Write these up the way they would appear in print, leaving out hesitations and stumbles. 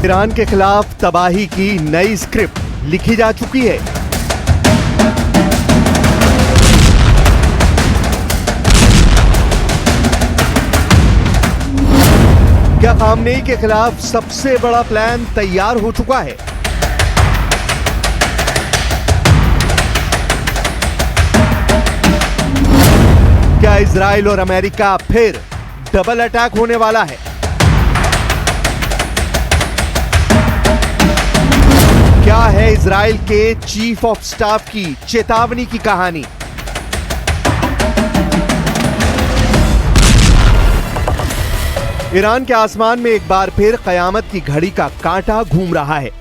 Iran के खिलाफ तबाही की नई स्क्रिप्ट लिखी जा चुकी है। क्या खामनेई के खिलाफ सबसे बड़ा प्लान तैयार हो चुका है? क्या इजराइल और अमेरिका फिर डबल अटैक होने वाला है? क्या है इजराइल के चीफ ऑफ स्टाफ की चेतावनी की कहानी? ईरान के आसमान में एक बार फिर कयामत की घड़ी का कांटा घूम रहा है।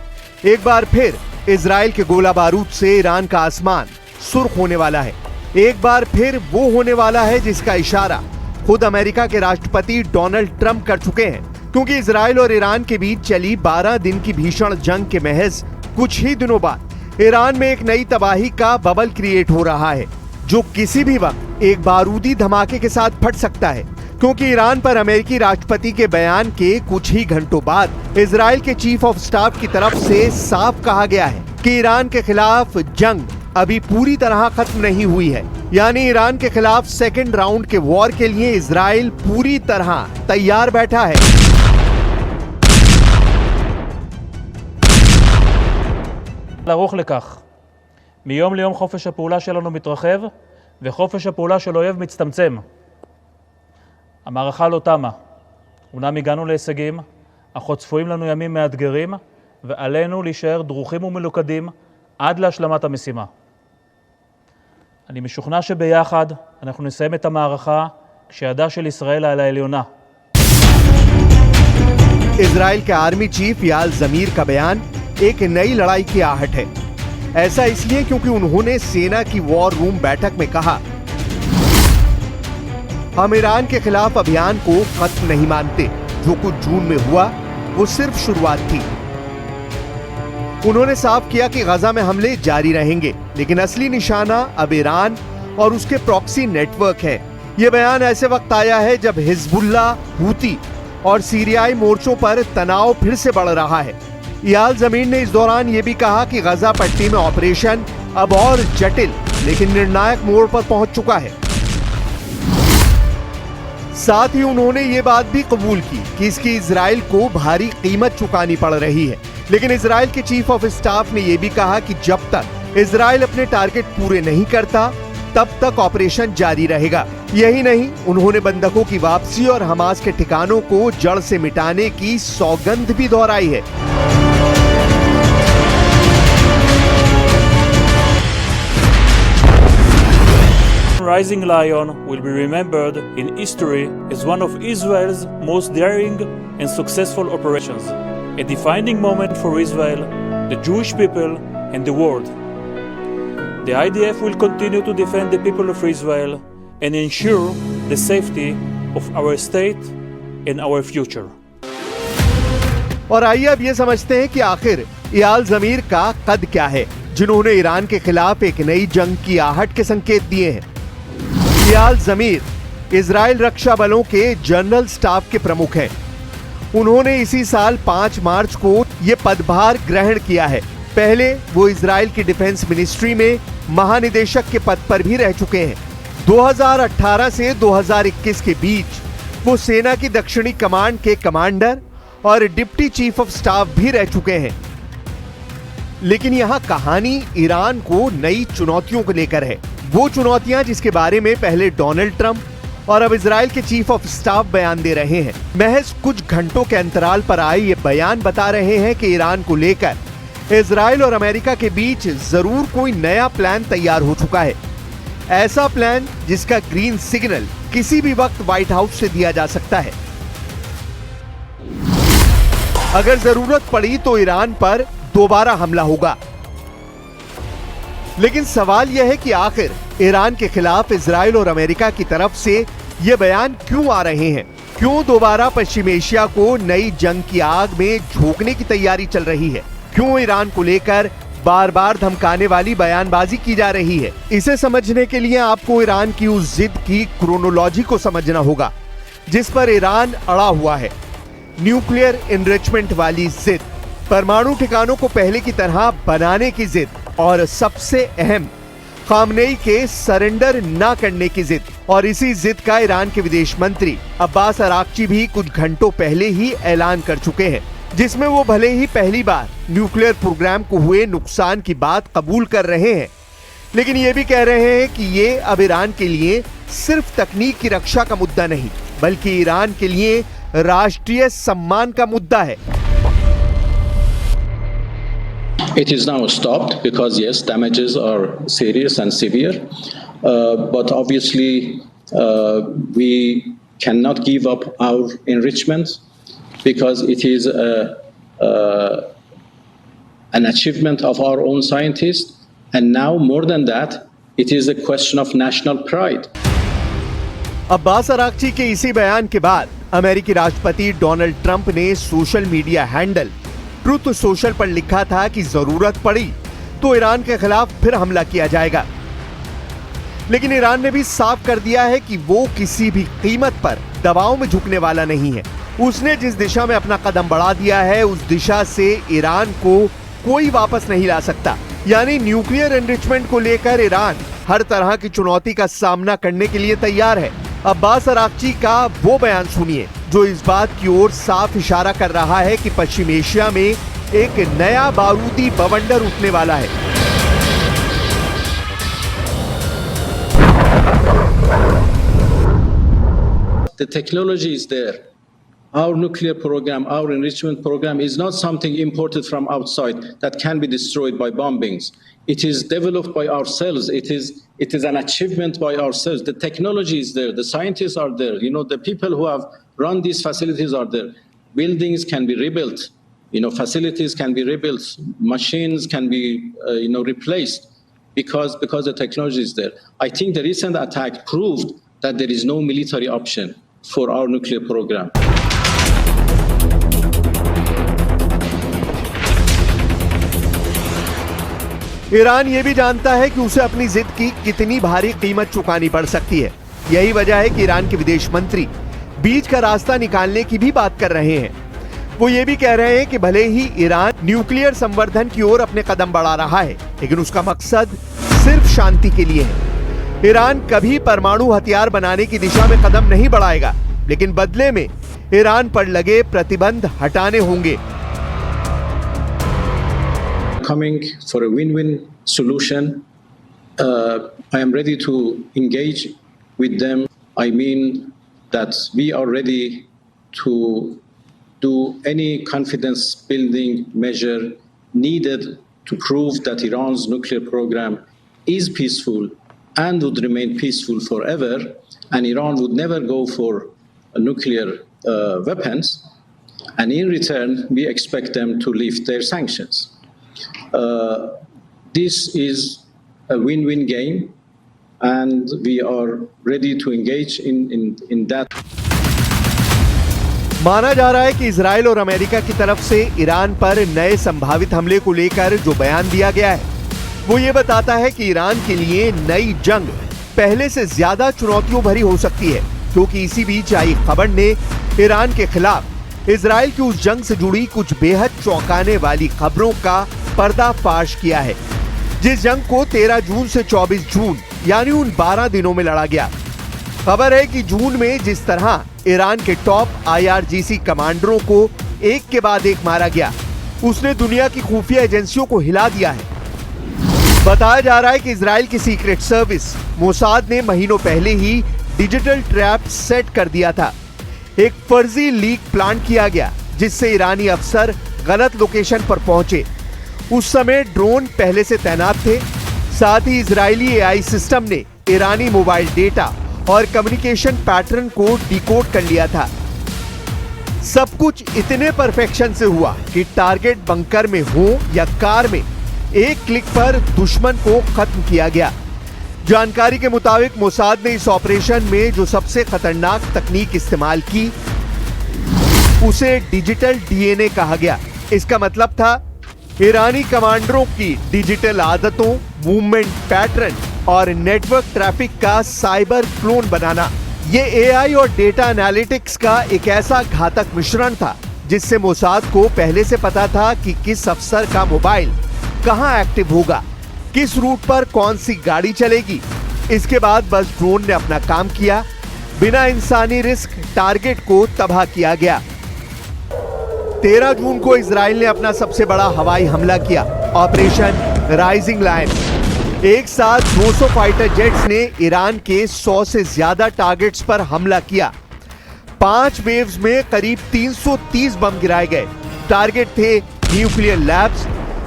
एक बार फिर इजराइल के गोला बारूद से ईरान का आसमान सुर्ख होने वाला है। एक बार फिर वो होने वाला है जिसका इशारा खुद अमेरिका के राष्ट्रपति डोनाल्ड ट्रंप कर चुके हैं, क्योंकि इजराइल और ईरान के बीच चली 12 दिन की भीषण जंग के महज कुछ ही दिनों बाद ईरान में एक नई तबाही का बबल क्रिएट हो रहा है, जो किसी भी वक्त एक बारूदी धमाके के साथ फट सकता है। क्योंकि ईरान पर अमेरिकी राष्ट्रपति के बयान के कुछ ही घंटों बाद इजराइल के चीफ ऑफ स्टाफ की तरफ से साफ कहा गया है कि ईरान के खिलाफ जंग अभी पूरी तरह खत्म नहीं हुई है। यानी ईरान के खिलाफ सेकेंड राउंड के वॉर के लिए इजराइल पूरी तरह तैयार बैठा है। לערוך לכך. מיום ליום חופש הפעולה שלנו מתרחב, וחופש הפעולה של אויב מצטמצם. המערכה לא תמה. אומנם הגענו להישגים, אך עוד צפויים לנו ימים מאתגרים, ועלינו להישאר דרוכים ומלוכדים עד להשלמת המשימה. אני משוכנע שביחד אנחנו נסיים את המערכה כשידה של ישראל על העליונה. इजराइल के आर्मी चीफ याल जमीर का बयान एक नई लड़ाई की आहट है। ऐसा इसलिए क्योंकि उन्होंने सेना की वॉर रूम बैठक में कहा, हम ईरान के खिलाफ अभियान को खत्म नहीं मानते। जो कुछ जून में हुआ वो सिर्फ शुरुआत थी। उन्होंने साफ किया कि गजा में हमले जारी रहेंगे, लेकिन असली निशाना अब ईरान और उसके प्रॉक्सी नेटवर्क है। यह बयान ऐसे वक्त आया है जब हिजबुल्लाह, हूती और सीरियाई मोर्चों पर तनाव फिर से बढ़ रहा है। याल जमीर ने इस दौरान यह भी कहा कि गजा पट्टी में ऑपरेशन अब और जटिल लेकिन निर्णायक मोड़ पर पहुंच चुका है। साथ ही उन्होंने ये बात भी कबूल की कि इसकी इजराइल को भारी कीमत चुकानी पड़ रही है। लेकिन इजराइल के चीफ ऑफ स्टाफ ने यह भी कहा कि जब तक इजराइल अपने टारगेट पूरे नहीं करता तब तक ऑपरेशन जारी रहेगा। यही नहीं, उन्होंने बंधकों की वापसी और हमास के ठिकानों को जड़ से मिटाने की सौगंध भी दोहराई है। Rising Lion will be remembered in history as one of Israel's most daring and successful operations, a defining moment for Israel, the Jewish people, and the world. The IDF will continue to defend the people of Israel and ensure the safety of our state and our future. और आइए अब ये समझते हैं कि आखिर याल जमीर का कद क्या है, जिन्होंने ईरान के खिलाफ एक नई जंग की आहट के संकेत दिए हैं। याल जमीर इजराइल रक्षा बलों के जनरल स्टाफ के प्रमुख हैं। उन्होंने इसी साल 5 मार्च को यह पदभार ग्रहण किया है। पहले वो इजराइल की डिफेंस मिनिस्ट्री में महानिदेशक के पद पर भी रह चुके हैं। 2018 से 2021 के बीच वो सेना की दक्षिणी कमांड के कमांडर और डिप्टी चीफ ऑफ स्टाफ भी रह चुके हैं। लेकिन यहां कहानी ईरान को नई चुनौतियों को लेकर है। वो चुनौतियां जिसके बारे में पहले डोनाल्ड ट्रंप और अब इजराइल के चीफ ऑफ स्टाफ बयान दे रहे हैं। महज कुछ घंटों के अंतराल पर आए ये बयान बता रहे हैं कि ईरान को लेकर इजराइल और अमेरिका के बीच जरूर कोई नया प्लान तैयार हो चुका है। ऐसा प्लान जिसका ग्रीन सिग्नल किसी भी वक्त व्हाइट हाउस से दिया जा सकता है। अगर जरूरत पड़ी तो ईरान पर दोबारा हमला होगा। लेकिन सवाल यह है कि आखिर ईरान के खिलाफ इजराइल और अमेरिका की तरफ से ये बयान क्यों आ रहे हैं? क्यों दोबारा पश्चिम एशिया को नई जंग की आग में झोंकने की तैयारी चल रही है? क्यों ईरान को लेकर बार बार धमकाने वाली बयानबाजी की जा रही है? इसे समझने के लिए आपको ईरान की उस जिद की क्रोनोलॉजी को समझना होगा जिस पर ईरान अड़ा हुआ है। न्यूक्लियर एनरिचमेंट वाली जिद परमाणु ठिकानों को पहले की तरह बनाने की जिद और सबसे अहम खामनेई के सरेंडर ना करने की जिद। और इसी जिद का ईरान के विदेश मंत्री अब्बास अराक्ची भी कुछ घंटों पहले ही ऐलान कर चुके हैं, जिसमें वो भले ही पहली बार न्यूक्लियर प्रोग्राम को हुए नुकसान की बात कबूल कर रहे हैं, लेकिन ये भी कह रहे हैं कि ये अब ईरान के लिए सिर्फ तकनीक की रक्षा का मुद्दा नहीं, बल्कि ईरान के लिए राष्ट्रीय सम्मान का मुद्दा है। It is now stopped because yes, damages are serious and severe, but obviously we cannot give up our enrichment because it is an achievement of our own scientists, and now more than that, it is a question of national pride. Abbas Araghchi के इसी बयान के बाद अमेरिकी राष्ट्रपति Donald Trump ने social media handle truth social पर लिखा था कि जरूरत पड़ी तो ईरान के खिलाफ फिर हमला किया जाएगा। लेकिन ईरान ने भी साफ कर दिया है कि वो किसी भी कीमत पर दबाव में झुकने वाला नहीं है। उसने जिस दिशा में अपना कदम बढ़ा दिया है, उस दिशा से ईरान को कोई वापस नहीं ला सकता। यानी न्यूक्लियर एनरिचमेंट को लेकर ईरान हर तरह की चुनौती का सामना करने के लिए तैयार है। अब्बास अराक्ची का वो बयान सुनिए जो इस बात की ओर साफ इशारा कर रहा है कि पश्चिम एशिया में एक नया बारूदी बवंडर उठने वाला है। The technology is there. Our nuclear program, our enrichment program is not something imported from outside that can be destroyed by bombings. It is developed by ourselves. It is an achievement by ourselves. The technology is there. The scientists are there. You know, the people who have run these facilities are there. Buildings can be rebuilt. You know, facilities can be rebuilt. Machines can be, replaced because the technology is there. I think the recent attack proved that there is no military option for our nuclear program. Iran ये भी जानता है कि उसे अपनी जिद की कितनी भारी कीमत चुकानी पड़ सकती है। यही वजह है कि ईरान के विदेश मंत्री बीच का रास्ता निकालने की भी बात कर रहे हैं। वो ये भी कह रहे हैं कि भले ही ईरान न्यूक्लियर संवर्धन की ओर अपने कदम बढ़ा रहा है, लेकिन उसका मकसद सिर्फ शांति के लिए है। ईरान कभी परमाणु हथियार बनाने की दिशा में कदम नहीं बढ़ाएगा, लेकिन बदले में ईरान पर लगे प्रतिबंध हटाने होंगे। Coming for a win-win solution, I am ready to engage with them. I mean that we are ready to do any confidence-building measure needed to prove that Iran's nuclear program is peaceful and would remain peaceful forever, and Iran would never go for nuclear weapons. And in return, we expect them to lift their sanctions. This is a win-win game, and we are ready to engage in that. माना जा रहा है कि Israel और America की तरफ से Iran पर नए संभावित हमले को लेकर जो बयान दिया गया है, वो ये बताता है कि ईरान के लिए नई जंग पहले से ज्यादा चुनौतियों भरी हो सकती है, क्योंकि इसी बीच आई खबर ने ईरान के खिलाफ इजराइल की उस जंग से जुड़ी कुछ बेहद चौंकाने वाली खबरों का पर्दाफाश किया है, जिस जंग को 13 जून से 24 जून यानी उन 12 दिनों में लड़ा गया। खबर है कि जून में जिस तरह ईरान के टॉप IRGC कमांडरों को एक के बाद एक मारा गया, उसने दुनिया की खुफिया एजेंसियों को हिला दिया है। बताया जा रहा है कि इजराइल की सीक्रेट सर्विस मोसाद ने महीनों पहले ही डिजिटल ट्रैप सेट कर दिया था। एक फर्जी लीक प्लान किया गया, जिससे ईरानी अफसर गलत लोकेशन पर पहुंचे। उस समय ड्रोन पहले से तैनात थे। साथ ही इजरायली AI सिस्टम ने ईरानी मोबाइल डेटा और कम्युनिकेशन पैटर्न को डिकोड कर लिया था। सब कुछ इतने परफेक्शन से हुआ कि टारगेट बंकर में हो या कार में, एक क्लिक पर दुश्मन को खत्म किया गया। जानकारी के मुताबिक मोसाद ने इस ऑपरेशन में जो सबसे खतरनाक तकनीक इस्तेमाल की, उसे डिजिटल DNA कहा गया। इसका मतलब था ईरानी कमांडरों की डिजिटल आदतों, मूवमेंट पैटर्न और नेटवर्क ट्रैफिक का साइबर क्लोन बनाना। ये AI और डेटा एनालिटिक्स का एक ऐसा घातक मिश्रण था जिससे मोसाद को पहले से पता था कि किस अफसर का मोबाइल कहां एक्टिव होगा, किस रूट पर कौन सी गाड़ी चलेगी। इसके बाद बस ड्रोन ने अपना काम किया, बिना इंसानी रिस्क टारगेट को तबाह किया गया। 13 जून को इजराइल ने अपना सबसे बड़ा हवाई हमला किया, ऑपरेशन राइजिंग लायन। एक साथ 200 फाइटर जेट्स ने ईरान के 100 से ज्यादा टारगेट्स पर हमला किया। 5 वेव्स में करीब 330 बम गिराए गए। टारगेट थे nuclear labs,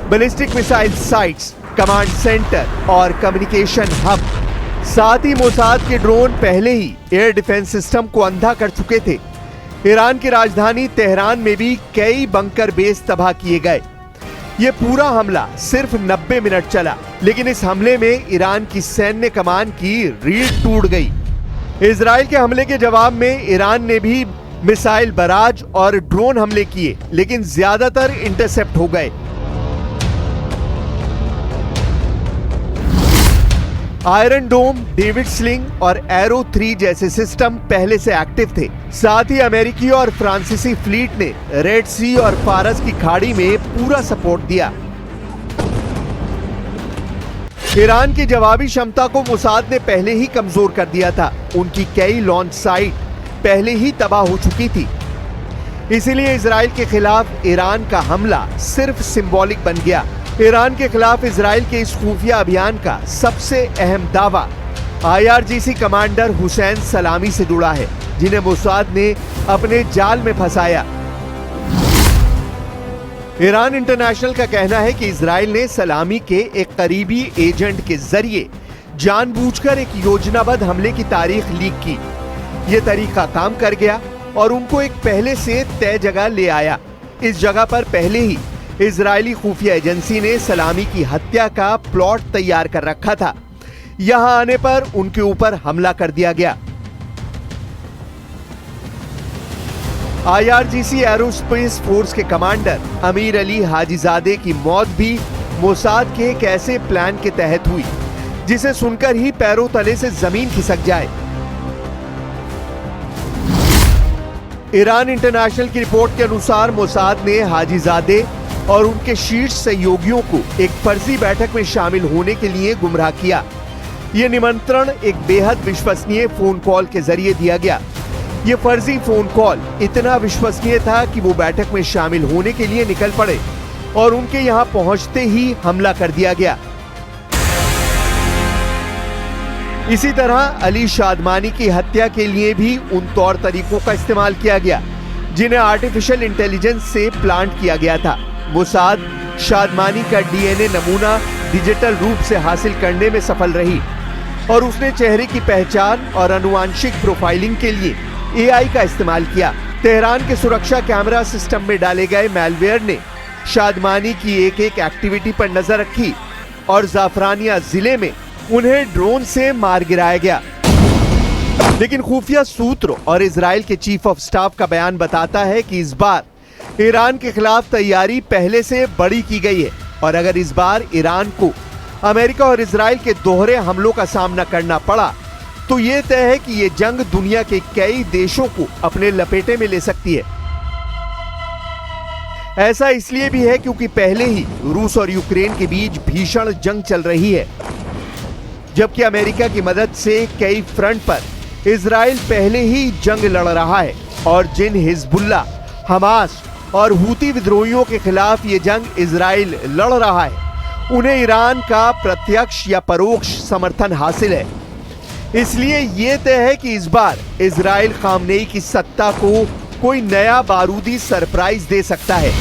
ballistic missile sites, command centre और कम्युनिकेशन हब। साथ ही मोसाद के ड्रोन पहले ही एयर डिफेंस सिस्टम को अंधा कर चुके थे। ईरान की राजधानी तेहरान में भी कई बंकर बेस तबाह किए गए। यह पूरा हमला सिर्फ 90 मिनट चला, लेकिन इस हमले में ईरान की सैन्य कमान की रीढ़ टूट गई। इजराइल के हमले के जवाब में ईरान ने भी मिसाइल बराज और ड्रोन हमले किए, लेकिन ज्यादातर इंटरसेप्ट हो गए। आयरन डोम, डेविड स्लिंग और एरो 3 जैसे सिस्टम पहले से एक्टिव थे। साथ ही अमेरिकी और फ्रांसीसी फ्लीट ने रेड सी और फारस की खाड़ी में पूरा सपोर्ट दिया। ईरान की जवाबी क्षमता को मोसाद ने पहले ही कमजोर कर दिया था। उनकी कई लॉन्च साइट पहले ही तबाह हो चुकी थी। इसीलिए इजराइल के खिलाफ ईरान का हमला सिर्फ सिंबॉलिक बन गया। ईरान के खिलाफ इजराइल के इस खुफिया अभियान का सबसे अहम दावा IRGC कमांडर हुसैन सलामी से जुड़ा है, जिन्हें मोसाद ने अपने जाल में फंसाया। ईरान इंटरनेशनल का कहना है कि इजराइल ने सलामी के एक करीबी एजेंट के जरिए जानबूझकर एक योजनाबद्ध हमले की तारीख लीक की। यह तरीका काम कर गया और उनको एक पहले से तय जगह ले आया। इस जगह पर पहले ही इजरायली खुफिया एजेंसी ने सलामी की हत्या का प्लॉट तैयार कर रखा था। यहां आने पर उनके ऊपर हमला कर दिया गया। IRGC एरोस्पेस फोर्स के कमांडर अमीर अली हाजीजादे की मौत भी मोसाद के एक ऐसे प्लान के तहत हुई जिसे सुनकर ही पैरों तले से जमीन खिसक जाए। ईरान इंटरनेशनल की रिपोर्ट के अनुसार मोसाद ने हाजीजादे और उनके शीर्ष सहयोगियों को एक फर्जी बैठक में शामिल होने के लिए गुमराह किया। यह निमंत्रण एक बेहद विश्वसनीय फोन कॉल के जरिए दिया गया। यह फर्जी फोन कॉल इतना विश्वसनीय था कि वो बैठक में शामिल होने के लिए निकल पड़े और उनके यहां पहुंचते ही हमला कर दिया गया। इसी तरह अली शादमानी की हत्या के लिए भी उन तौर तरीकों का इस्तेमाल किया गया जिन्हें आर्टिफिशियल इंटेलिजेंस से प्लांट किया गया था। मोसाद शादमानी का DNA नमूना डिजिटल रूप से हासिल करने में सफल रही और उसने चेहरे की पहचान और आनुवांशिक प्रोफाइलिंग के लिए AI का इस्तेमाल किया। तेहरान के सुरक्षा कैमरा सिस्टम में डाले गए मैलवेयर ने शादमानी की एक एक्टिविटी पर नजर रखी और जाफरानिया जिले में उन्हें ड्रोन से मार गिराया गया। लेकिन खुफिया सूत्र और इजराइल के चीफ ऑफ स्टाफ का बयान बताता है कि इस बार ईरान के खिलाफ तैयारी पहले से बड़ी की गई है और अगर इस बार ईरान को अमेरिका और इजराइल के दोहरे हमलों का सामना करना पड़ा तो ये तय है कि ये जंग दुनिया के कई देशों को अपने लपेटे में ले सकती है। ऐसा इसलिए भी है क्योंकि पहले ही रूस और यूक्रेन के बीच भीषण जंग चल रही है, जबकि अमेरिका की मदद से कई फ्रंट पर इजराइल पहले ही जंग लड़ रहा है और जिन हिजबुल्ला, हमास और हूती विद्रोहियों के खिलाफ ये जंग इजराइल लड़ रहा है उन्हें ईरान का प्रत्यक्ष या परोक्ष समर्थन हासिल है। इसलिए ये तय है कि इस बार इजराइल खामनेई की सत्ता को कोई नया बारूदी सरप्राइज दे सकता है।